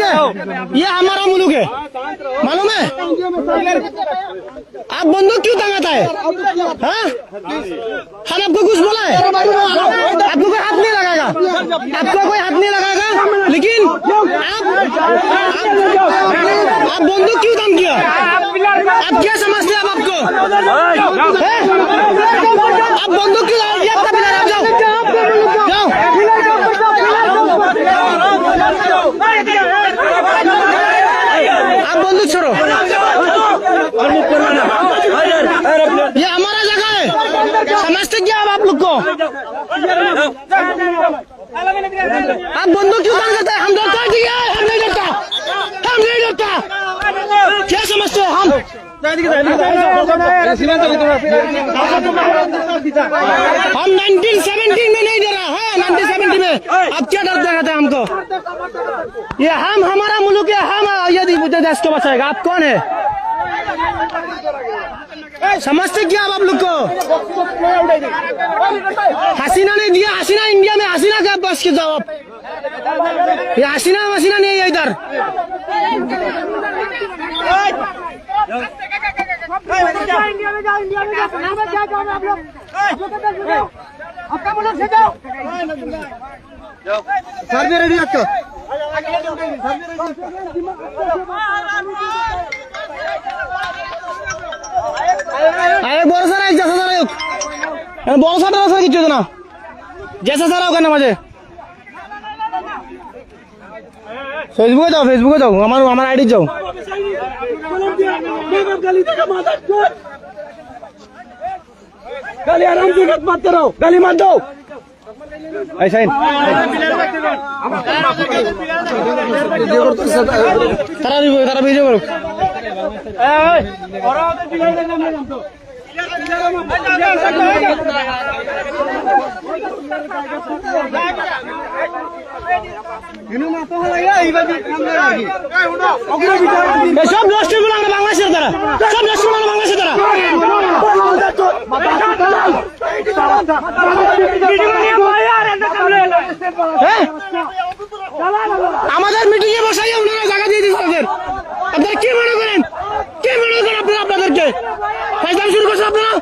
ये हमारा मुल्क है, मालूम है? आप बंदूक क्यों टांगाता है? हाँ? हम आपको कुछ बोला है? आपको कोई हाथ नहीं लगाएगा, आपको कोई हाथ नहीं लगाएगा, लेकिन आप बंदूक क्यों काम किया? आप क्या समझते हैं? आप आपको आप बंदूक क्यों लगाएंगे? आपका पिलर, आप जाओ जाओ, आप बंदूक छोड़ो। ये हमारा जगह है, समझते क्या आप लोग को? आप बंदूक क्यों काम करते हैं? हम डरते हैं, हम नहीं डरता, हम नहीं डरता। क्या समझते हैं? हम 1970 में नहीं डरा है, 1970 में। अब क्या डर दिखाते हैं हमको? ये हम, हमारा मुल्क है, हम यदि देश को बचाएगा। आप कौन है? समझते क्या आप लोग को? हसीना ने दिया, हसीना इंडिया में, हसीना का बस के जवाब। ये हसीना मसीना नहीं है इधर। इंडिया में जाओ, इंडिया में जाओ, क्या जाओगे आप लोग? आपका मुल्क से जाओ। सर भी रेडी आपका? अरे बोल सर, एक जैसा सर, बोल सर सर किच्छु ना जैसा सर होगा ना मुझे फेसबुके जाओ, फेसबुके जाओ, हमार आईडी जाओ। गाली आराम से मत करो, गाली मत दो। ऐसा ही तारा वीडियो करो। সব নষ্ট করে আমরা বাংলাদেশের দ্বারা, সব নষ্ট করে বাংলাদেশের দ্বারা। আমাদের মিটিং এ বসাইয়া ওনারা জায়গা দিয়ে দিচ্ছেন। আপনারা কি মনে করেন? কি মনে করেন আপনারা? আপনাদেরকে ফাইজলামি শুরু করছেন আপনারা।